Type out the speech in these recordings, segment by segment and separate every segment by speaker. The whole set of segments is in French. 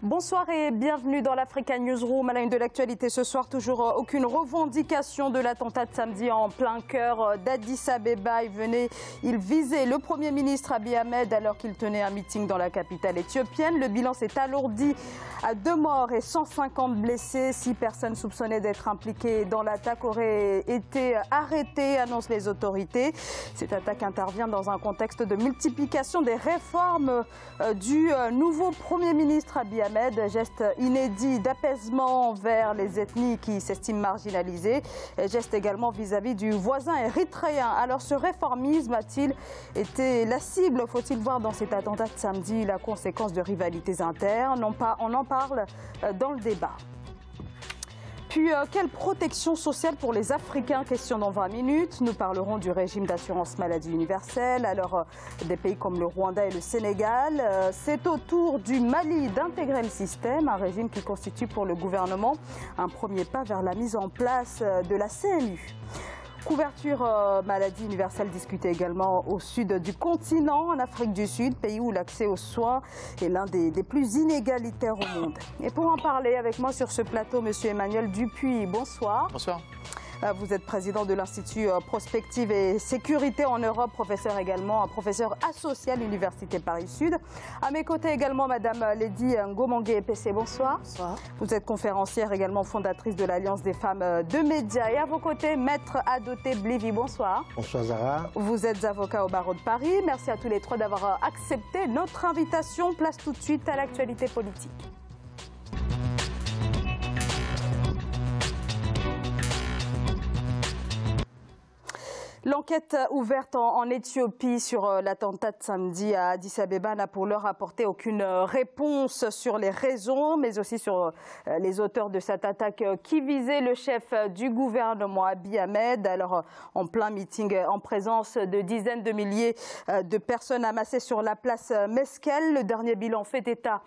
Speaker 1: Bonsoir et bienvenue dans l'Africa Newsroom. À la une de l'actualité ce soir, toujours aucune revendication de l'attentat de samedi en plein cœur d'Addis Abeba. Il visait le Premier ministre Abiy Ahmed alors qu'il tenait un meeting dans la capitale éthiopienne. Le bilan s'est alourdi à 2 morts et 150 blessés. 6 personnes soupçonnées d'être impliquées dans l'attaque auraient été arrêtées, annoncent les autorités. Cette attaque intervient dans un contexte de multiplication des réformes du nouveau Premier ministre Abiy Ahmed. Geste inédit d'apaisement envers les ethnies qui s'estiment marginalisées. Geste également vis-à-vis du voisin érythréen. Alors ce réformisme a-t-il été la cible? Faut-il voir dans cet attentat de samedi la conséquence de rivalités internes? On en parle dans le débat. Puis, quelle protection sociale pour les Africains? Question dans 20 minutes. Nous parlerons du régime d'assurance maladie universelle. Alors, des pays comme le Rwanda et le Sénégal, c'est au tour du Mali d'intégrer le système, un régime qui constitue pour le gouvernement un premier pas vers la mise en place de la CMU. Couverture maladie universelle discutée également au sud du continent, en Afrique du Sud, pays où l'accès aux soins est l'un des plus inégalitaires au monde. Et pour en parler avec moi sur ce plateau, monsieur Emmanuel Dupuis, bonsoir.
Speaker 2: Bonsoir.
Speaker 1: Vous êtes président de l'Institut Prospective et Sécurité en Europe, professeur également, professeur associé à l'Université Paris-Sud. À mes côtés également, madame Lady Ngomangue-Epessé, bonsoir.
Speaker 3: Bonsoir.
Speaker 1: Vous êtes conférencière également fondatrice de l'Alliance des femmes de médias. Et à vos côtés, maître Adoté Blivi, bonsoir.
Speaker 3: Bonsoir Zara.
Speaker 1: Vous êtes avocat au barreau de Paris. Merci à tous les trois d'avoir accepté notre invitation. Place tout de suite à l'actualité politique. L'enquête ouverte en Éthiopie sur l'attentat de samedi à Addis Abeba n'a pour l'heure apporté aucune réponse sur les raisons, mais aussi sur les auteurs de cette attaque qui visait le chef du gouvernement Abiy Ahmed. Alors, en plein meeting en présence de dizaines de milliers de personnes amassées sur la place Meskel, le dernier bilan fait état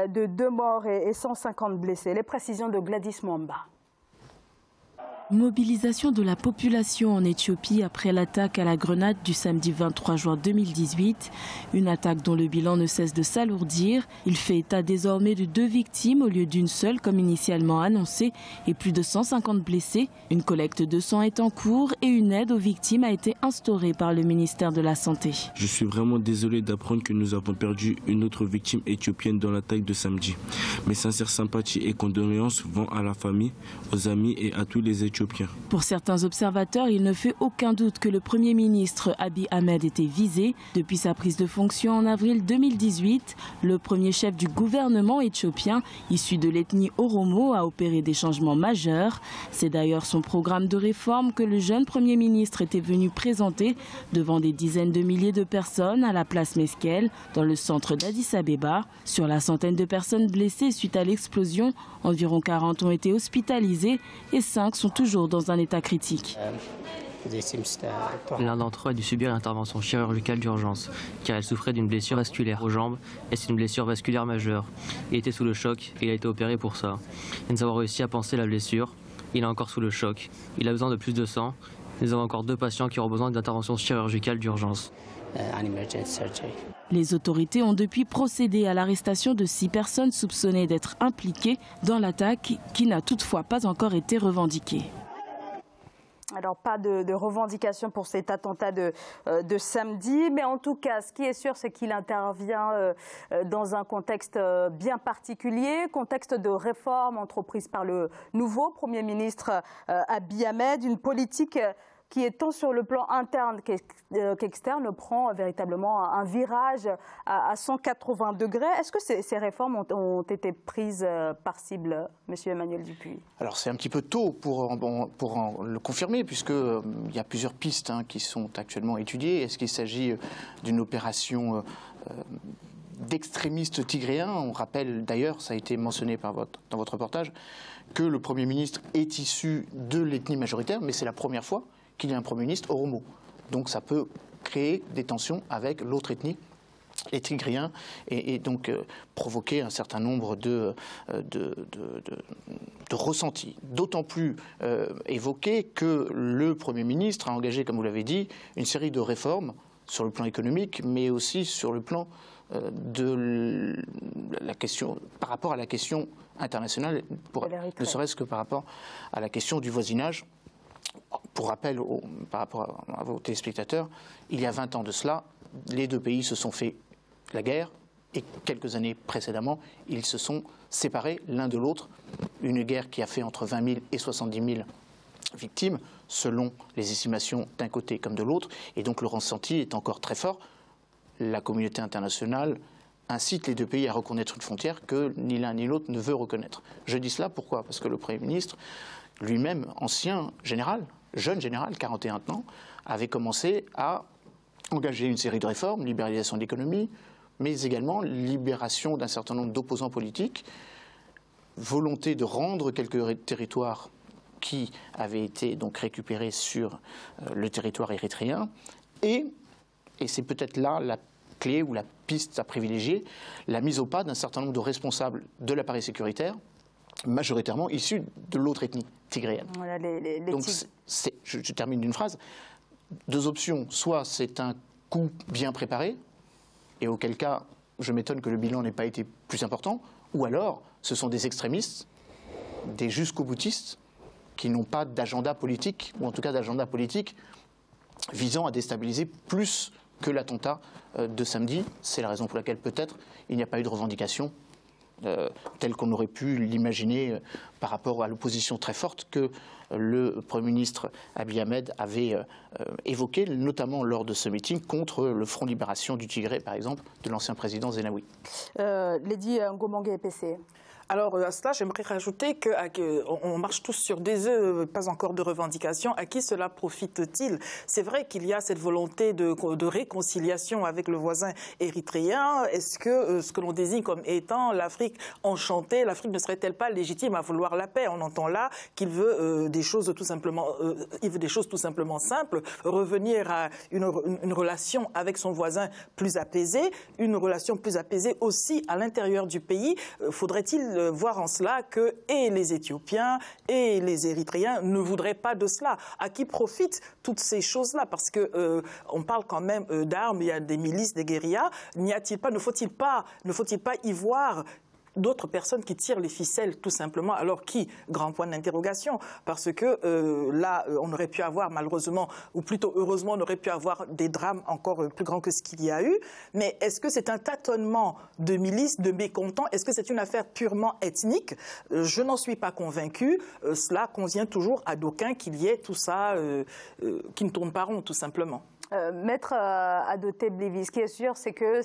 Speaker 1: de 2 morts et 150 blessés. Les précisions de Gladys Mwamba.
Speaker 4: Mobilisation de la population en Éthiopie après l'attaque à la grenade du samedi 23 juin 2018. Une attaque dont le bilan ne cesse de s'alourdir. Il fait état désormais de 2 victimes au lieu d'une seule comme initialement annoncé et plus de 150 blessés. Une collecte de sang est en cours et une aide aux victimes a été instaurée par le ministère de la Santé.
Speaker 5: Je suis vraiment désolé d'apprendre que nous avons perdu une autre victime éthiopienne dans l'attaque de samedi. Mes sincères sympathies et condoléances vont à la famille, aux amis et à tous les Éthiopiens.
Speaker 4: Pour certains observateurs, il ne fait aucun doute que le Premier ministre Abiy Ahmed était visé. Depuis sa prise de fonction en avril 2018, le premier chef du gouvernement éthiopien, issu de l'ethnie Oromo, a opéré des changements majeurs. C'est d'ailleurs son programme de réforme que le jeune Premier ministre était venu présenter devant des dizaines de milliers de personnes à la place Meskel, dans le centre d'Addis Abeba. Sur la centaine de personnes blessées suite à l'explosion, environ 40 ont été hospitalisées et 5 sont toujours dans un état critique.
Speaker 6: L'un d'entre eux a dû subir une intervention chirurgicale d'urgence, car elle souffrait d'une blessure vasculaire aux jambes, et c'est une blessure vasculaire majeure. Il était sous le choc et il a été opéré pour ça. Et nous avons réussi à panser la blessure. Il est encore sous le choc. Il a besoin de plus de sang. Nous avons encore 2 patients qui auront besoin d'intervention chirurgicale d'urgence.
Speaker 4: Les autorités ont depuis procédé à l'arrestation de 6 personnes soupçonnées d'être impliquées dans l'attaque qui n'a toutefois pas encore été revendiquée.
Speaker 1: Alors, pas de revendication pour cet attentat de samedi, mais en tout cas, ce qui est sûr, c'est qu'il intervient dans un contexte bien particulier, contexte de réforme entreprise par le nouveau Premier ministre Abiy Ahmed, une politique qui est tant sur le plan interne qu'externe prend véritablement un virage à 180 degrés. Est-ce que ces réformes ont été prises par cible, monsieur Emmanuel Dupuis?
Speaker 2: Alors c'est un petit peu tôt pour le confirmer, puisqu'il y a plusieurs pistes qui sont actuellement étudiées. Est-ce qu'il s'agit d'une opération d'extrémistes tigréens? On rappelle d'ailleurs, ça a été mentionné dans votre reportage, que le Premier ministre est issu de l'ethnie majoritaire, mais c'est la première fois qu'il y a un Premier ministre Oromo. Donc ça peut créer des tensions avec l'autre ethnie, les Tigriens, et donc provoquer un certain nombre de ressentis. D'autant plus évoqué que le Premier ministre a engagé, comme vous l'avez dit, une série de réformes sur le plan économique, mais aussi sur le plan de la question, par rapport à la question internationale, ne serait-ce que par rapport à la question du voisinage. Pour rappel, par rapport à vos téléspectateurs, il y a 20 ans de cela, les deux pays se sont fait la guerre et quelques années précédemment, ils se sont séparés l'un de l'autre. Une guerre qui a fait entre 20 000 et 70 000 victimes, selon les estimations d'un côté comme de l'autre. Et donc le ressenti est encore très fort. La communauté internationale incite les deux pays à reconnaître une frontière que ni l'un ni l'autre ne veut reconnaître. Je dis cela pourquoi? Parce que le Premier ministre, lui-même ancien général, jeune général, 41 ans, avait commencé à engager une série de réformes, libéralisation de l'économie, mais également libération d'un certain nombre d'opposants politiques, volonté de rendre quelques territoires qui avaient été donc récupérés sur le territoire érythréen, et c'est peut-être là la clé ou la piste à privilégier, la mise au pas d'un certain nombre de responsables de l'appareil sécuritaire, majoritairement issus de l'autre ethnie tigréenne.
Speaker 1: Voilà,
Speaker 2: donc je termine d'une phrase. Deux options, soit c'est un coup bien préparé, et auquel cas, je m'étonne que le bilan n'ait pas été plus important, ou alors ce sont des extrémistes, des jusqu'au-boutistes, qui n'ont pas d'agenda politique, ou en tout cas d'agenda politique visant à déstabiliser plus que l'attentat de samedi. C'est la raison pour laquelle peut-être il n'y a pas eu de revendication telle qu'on aurait pu l'imaginer par rapport à l'opposition très forte que le Premier ministre Abiy Ahmed avait évoquée, notamment lors de ce meeting contre le Front Libération du Tigré, par exemple, de l'ancien président Zenawi.
Speaker 1: Lady Ngomongue PC.
Speaker 3: Alors à cela, j'aimerais rajouter qu'on marche tous sur des œufs, pas encore de revendication. À qui cela profite-t-il? C'est vrai qu'il y a cette volonté de réconciliation avec le voisin érythréen. Est-ce que ce que l'on désigne comme étant l'Afrique enchantée, l'Afrique ne serait-elle pas légitime à vouloir la paix? On entend là qu'il veut des choses tout simplement, simples, revenir à une relation avec son voisin plus apaisée, une relation plus apaisée aussi à l'intérieur du pays. Faudrait-il voir en cela que et les Éthiopiens et les Érythréens ne voudraient pas de cela? À qui profitent toutes ces choses-là? Parce que on parle quand même d'armes, il y a des milices, des guérillas. N'y a-t-il pas, ne faut-il pas y voir d'autres personnes qui tirent les ficelles, tout simplement? Alors qui? Grand point d'interrogation. Parce que là, on aurait pu avoir, malheureusement, ou plutôt heureusement, on aurait pu avoir des drames encore plus grands que ce qu'il y a eu. Mais est-ce que c'est un tâtonnement de milices, de mécontents? Est-ce que c'est une affaire purement ethnique? Je n'en suis pas convaincu. Cela convient toujours à d'aucuns qu'il y ait tout ça qui ne tourne pas rond, tout simplement.
Speaker 1: Maître Adoté Blivi, ce qui est sûr, c'est que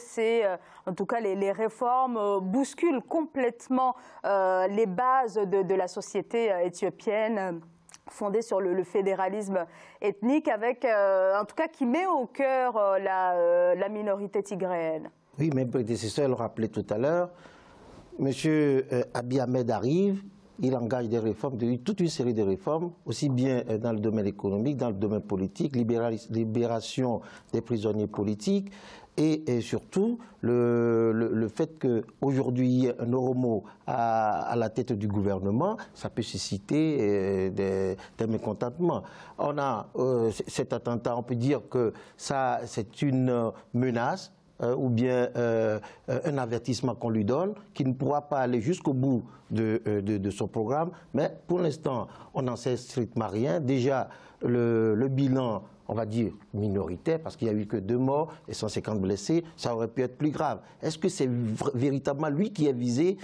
Speaker 1: en tout cas, les réformes bousculent complètement les bases de la société éthiopienne fondée sur le fédéralisme ethnique, avec, en tout cas, qui met au cœur la minorité tigréenne.
Speaker 7: Oui, mes prédécesseurs le rappelaient tout à l'heure. Monsieur Abiy Ahmed arrive. Il engage des réformes, toute une série de réformes, aussi bien dans le domaine économique, dans le domaine politique, libération des prisonniers politiques et surtout le fait qu'aujourd'hui il y ait un Oromo à la tête du gouvernement, ça peut susciter des mécontentements. On a cet attentat, on peut dire que ça c'est une menace. Ou bien un avertissement qu'on lui donne, qui ne pourra pas aller jusqu'au bout de son programme. Mais pour l'instant, on n'en sait strictement rien. Déjà, le bilan, on va dire, minoritaire, parce qu'il n'y a eu que 2 morts et 150 blessés, ça aurait pu être plus grave. Est-ce que c'est véritablement lui qui est visé?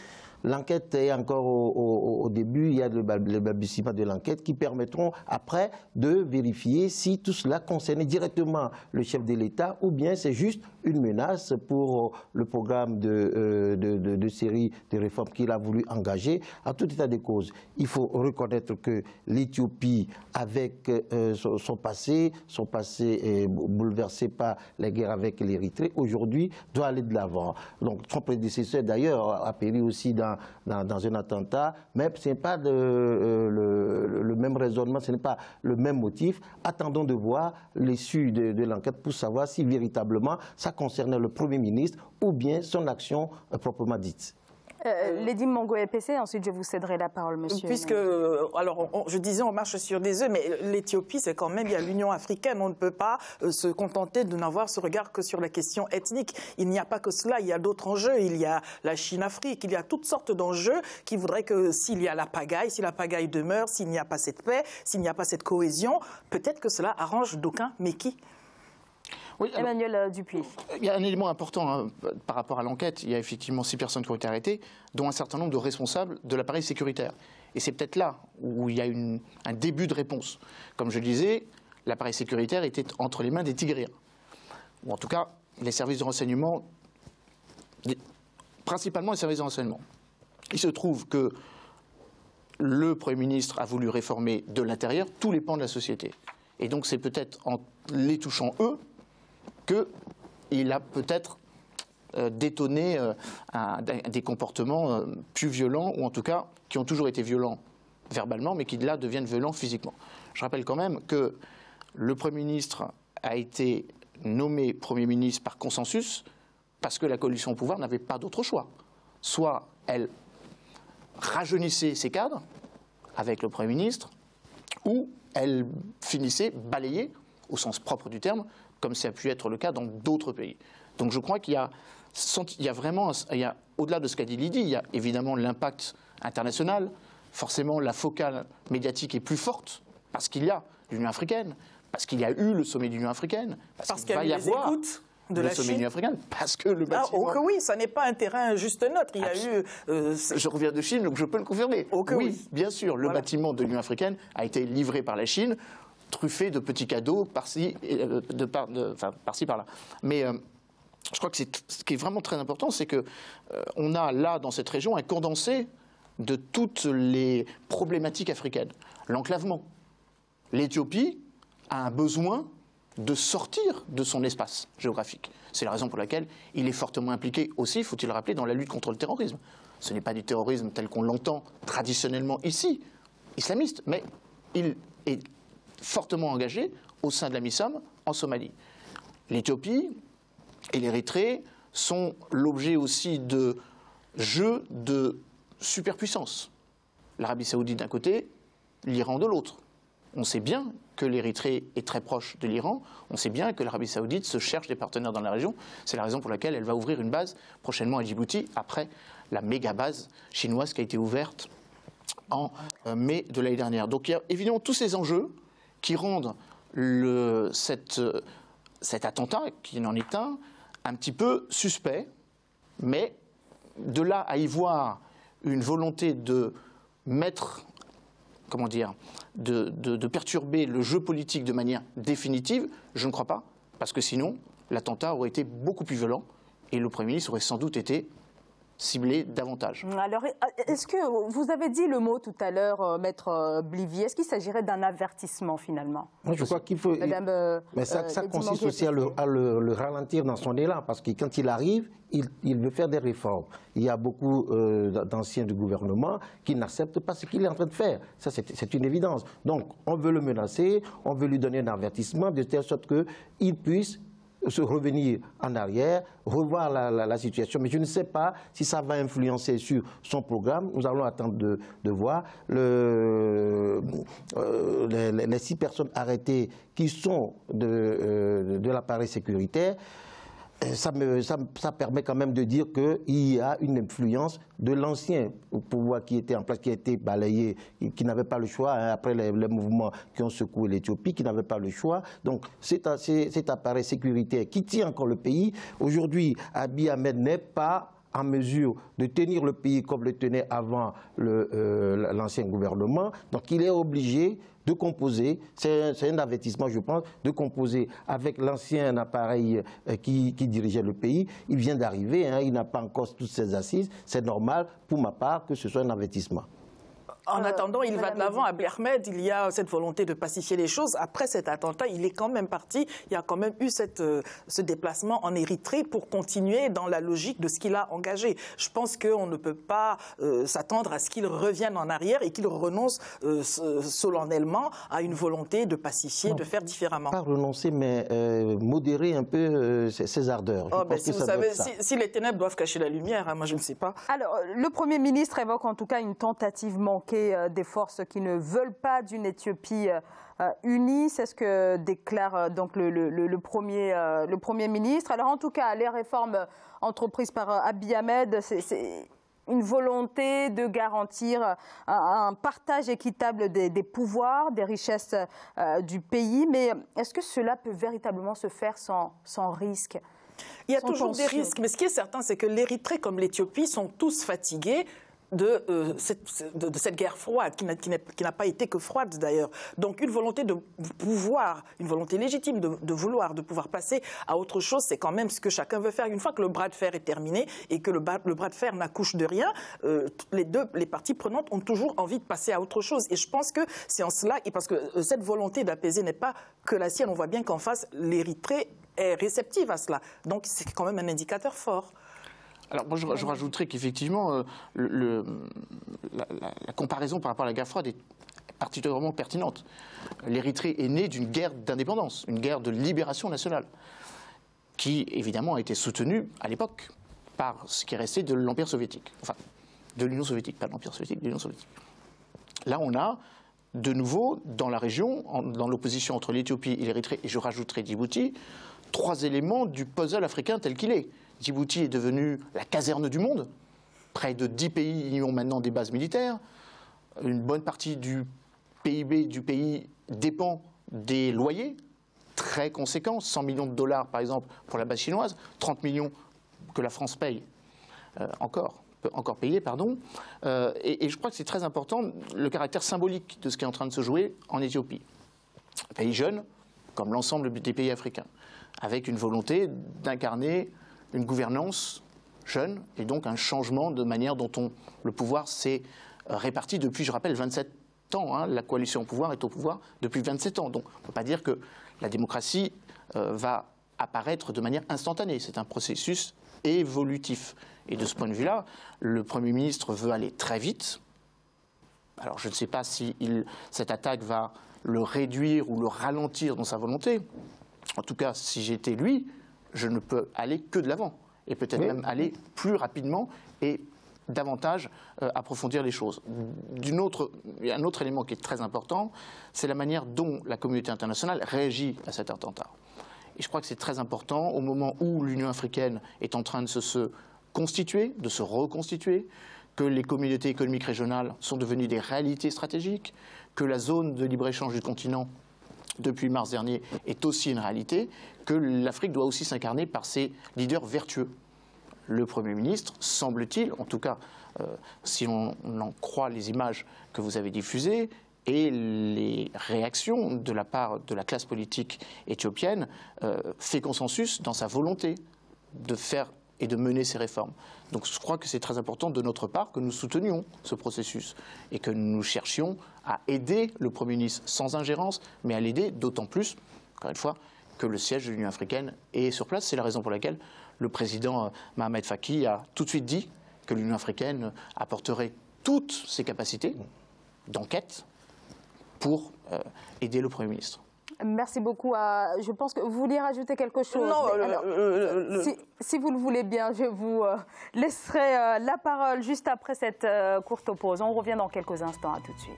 Speaker 7: L'enquête est encore au début, il y a le balbutiement de l'enquête qui permettront après de vérifier si tout cela concernait directement le chef de l'État ou bien c'est juste une menace pour le programme de série de réformes qu'il a voulu engager. À tout état de cause, il faut reconnaître que l'Éthiopie, avec son passé est bouleversé par la guerre avec l'Érythrée, aujourd'hui doit aller de l'avant. Donc son prédécesseur d'ailleurs a péri aussi dans un attentat, mais ce n'est pas le même raisonnement, ce n'est pas le même motif. Attendons de voir l'issue de l'enquête pour savoir si véritablement ça concernait le Premier ministre ou bien son action proprement dite.
Speaker 1: Lady Mongo-EPC, ensuite je vous céderai la parole, monsieur.
Speaker 3: Puisque, alors, je disais, on marche sur des œufs, mais l'Éthiopie, c'est quand même, il y a l'Union africaine. On ne peut pas se contenter de n'avoir ce regard que sur la question ethnique. Il n'y a pas que cela, il y a d'autres enjeux. Il y a la Chine-Afrique, il y a toutes sortes d'enjeux qui voudraient que s'il y a la pagaille, si la pagaille demeure, s'il n'y a pas cette paix, s'il n'y a pas cette cohésion, peut-être que cela arrange d'aucuns, mais qui ?
Speaker 1: Oui, Emmanuel Dupuis.
Speaker 2: Il y a un élément important par rapport à l'enquête. Il y a effectivement 6 personnes qui ont été arrêtées, dont un certain nombre de responsables de l'appareil sécuritaire. Et c'est peut-être là où il y a un début de réponse. Comme je le disais, l'appareil sécuritaire était entre les mains des Tigréens. Ou en tout cas, les services de renseignement, principalement les services de renseignement. Il se trouve que le Premier ministre a voulu réformer de l'intérieur tous les pans de la société. Et donc c'est peut-être en les touchant eux qu'il a peut-être détonné des comportements plus violents, ou en tout cas qui ont toujours été violents verbalement, mais qui là deviennent violents physiquement. Je rappelle quand même que le Premier ministre a été nommé Premier ministre par consensus parce que la coalition au pouvoir n'avait pas d'autre choix. Soit elle rajeunissait ses cadres avec le Premier ministre, ou elle finissait balayée, au sens propre du terme, comme ça a pu être le cas dans d'autres pays. Donc je crois qu'il y a vraiment, au-delà de ce qu'a dit Lydie, il y a évidemment l'impact international. Forcément, la focale médiatique est plus forte parce qu'il y a l'Union africaine, parce qu'il y a eu le sommet de l'Union africaine, parce qu'il va y avoir
Speaker 3: de
Speaker 2: le
Speaker 3: la
Speaker 2: sommet de
Speaker 3: Chine.
Speaker 2: l'Union africaine, parce que le bâtiment...
Speaker 3: Oh que oui, ça n'est pas un terrain juste neutre. Il y a eu...
Speaker 2: Je reviens de Chine, donc je peux le confirmer.
Speaker 3: Oh que
Speaker 2: oui, bien sûr, le bâtiment de l'Union africaine a été livré par la Chine, truffé de petits cadeaux par-ci, par-ci, par-là. Mais je crois que ce qui est vraiment très important, c'est qu'on a là, dans cette région, un condensé de toutes les problématiques africaines. L'enclavement. L'Éthiopie a un besoin de sortir de son espace géographique. C'est la raison pour laquelle il est fortement impliqué aussi, faut-il le rappeler, dans la lutte contre le terrorisme. Ce n'est pas du terrorisme tel qu'on l'entend traditionnellement ici, islamiste, mais il est fortement engagé au sein de la MISOM en Somalie. L'Éthiopie et l'Érythrée sont l'objet aussi de jeux de superpuissance. L'Arabie saoudite d'un côté, l'Iran de l'autre. On sait bien que l'Érythrée est très proche de l'Iran, on sait bien que l'Arabie saoudite se cherche des partenaires dans la région. C'est la raison pour laquelle elle va ouvrir une base prochainement à Djibouti, après la méga base chinoise qui a été ouverte en mai de l'année dernière. Donc il y a évidemment tous ces enjeux qui rendent cet attentat, qui n'en est un petit peu suspect, mais de là à y voir une volonté de mettre, comment dire, de perturber le jeu politique de manière définitive, je ne crois pas, parce que sinon, l'attentat aurait été beaucoup plus violent et le Premier ministre aurait sans doute été ciblé davantage.
Speaker 1: Alors, est-ce que vous avez dit le mot tout à l'heure, Maître Blivier, est-ce qu'il s'agirait d'un avertissement finalement?
Speaker 7: Moi, je crois qu'il faut... mais ça consiste aussi à le ralentir dans son élan, parce que quand il arrive, il veut faire des réformes. Il y a beaucoup d'anciens du gouvernement qui n'acceptent pas ce qu'il est en train de faire. Ça, c'est une évidence. Donc, on veut le menacer, on veut lui donner un avertissement, de telle sorte qu'il puisse se revenir en arrière, revoir la situation. Mais je ne sais pas si ça va influencer sur son programme. Nous allons attendre de voir. Les 6 personnes arrêtées qui sont de l'appareil sécuritaire, ça permet quand même de dire qu'il y a une influence de l'ancien pouvoir qui était en place, qui a été balayé, qui n'avait pas le choix, hein, après les mouvements qui ont secoué l'Éthiopie, qui n'avait pas le choix. Donc cet appareil sécuritaire qui tient encore le pays, aujourd'hui, Abiy Ahmed n'est pas en mesure de tenir le pays comme le tenait avant l'ancien gouvernement. Donc il est obligé de composer, c'est un avertissement je pense, de composer avec l'ancien appareil qui dirigeait le pays. Il vient d'arriver, hein, il n'a pas encore toutes ses assises, c'est normal pour ma part que ce soit un avertissement.
Speaker 3: En attendant, il va de l'avant. Abiy Ahmed, il y a cette volonté de pacifier les choses. Après cet attentat, il est quand même parti. Il y a quand même eu ce déplacement en Érythrée pour continuer dans la logique de ce qu'il a engagé. Je pense qu'on ne peut pas s'attendre à ce qu'il revienne en arrière et qu'il renonce solennellement à une volonté de pacifier, de faire différemment.
Speaker 7: Pas renoncer, mais modérer un peu ses ardeurs.
Speaker 3: Si vous savez, si les ténèbres doivent cacher la lumière, hein, moi je ne sais pas.
Speaker 1: Alors, le Premier ministre évoque en tout cas une tentative manquée des forces qui ne veulent pas d'une Éthiopie unie. C'est ce que déclare donc le Premier ministre. Alors, en tout cas, les réformes entreprises par Abiy Ahmed, c'est une volonté de garantir un partage équitable des pouvoirs, des richesses du pays. Mais est-ce que cela peut véritablement se faire sans risque ?
Speaker 3: Il y a toujours des risques, mais ce qui est certain, c'est que l'Érythrée comme l'Éthiopie sont tous fatigués de cette guerre froide, qui n'a pas été que froide d'ailleurs. Donc une volonté de pouvoir, une volonté légitime de pouvoir passer à autre chose, c'est quand même ce que chacun veut faire. Une fois que le bras de fer est terminé et que le bras de fer n'accouche de rien, les parties prenantes ont toujours envie de passer à autre chose. Et je pense que c'est en cela, et parce que cette volonté d'apaiser n'est pas que la sienne, on voit bien qu'en face, l'Érythrée est réceptive à cela. Donc c'est quand même un indicateur fort.
Speaker 2: Alors moi je rajouterais qu'effectivement la comparaison par rapport à la guerre froide est particulièrement pertinente. L'Érythrée est née d'une guerre d'indépendance, une guerre de libération nationale, qui évidemment a été soutenue à l'époque par ce qui est resté de l'Empire soviétique, enfin de l'Union soviétique, pas de l'Empire soviétique, de l'Union soviétique. Là on a de nouveau dans la région, dans l'opposition entre l'Éthiopie et l'Érythrée, et je rajouterai Djibouti, 3 éléments du puzzle africain tel qu'il est. Djibouti est devenu la caserne du monde. Près de 10 pays y ont maintenant des bases militaires. Une bonne partie du PIB du pays dépend des loyers, très conséquents. 100 millions de dollars, par exemple, pour la base chinoise. 30 millions que la France paye peut encore payer, pardon. Et je crois que c'est très important, le caractère symbolique de ce qui est en train de se jouer en Éthiopie. Un pays jeune, comme l'ensemble des pays africains, avec une volonté d'incarner une gouvernance jeune et donc un changement de manière dont le pouvoir s'est réparti depuis, je rappelle, 27 ans. Hein. La coalition au pouvoir est au pouvoir depuis 27 ans. Donc on ne peut pas dire que la démocratie va apparaître de manière instantanée. C'est un processus évolutif. Et de ce point de vue-là, le Premier ministre veut aller très vite. Alors je ne sais pas si cette attaque va le réduire ou le ralentir dans sa volonté. En tout cas, si j'étais lui, je ne peux aller que de l'avant, et peut-être même aller plus rapidement et davantage approfondir les choses. Il y a un autre élément qui est très important, c'est la manière dont la communauté internationale réagit à cet attentat. Et je crois que c'est très important au moment où l'Union africaine est en train de se constituer, de se reconstituer, que les communautés économiques régionales sont devenues des réalités stratégiques, que la zone de libre-échange du continent depuis mars dernier, est aussi une réalité, que l'Afrique doit aussi s'incarner par ses leaders vertueux. Le Premier ministre, semble-t-il, en tout cas, si on en croit les images que vous avez diffusées, et les réactions de la part de la classe politique éthiopienne, fait consensus dans sa volonté de faire et de mener ces réformes. Donc je crois que c'est très important de notre part que nous soutenions ce processus et que nous cherchions à aider le Premier ministre sans ingérence, mais à l'aider d'autant plus, encore une fois, que le siège de l'Union africaine est sur place. C'est la raison pour laquelle le président Mohamed Faki a tout de suite dit que l'Union africaine apporterait toutes ses capacités d'enquête pour aider le Premier ministre.
Speaker 1: Merci beaucoup. Je pense que vous vouliez rajouter quelque chose.
Speaker 3: Non,
Speaker 1: si vous le voulez bien, je vous laisserai la parole juste après cette courte pause. On revient dans quelques instants. À tout de suite.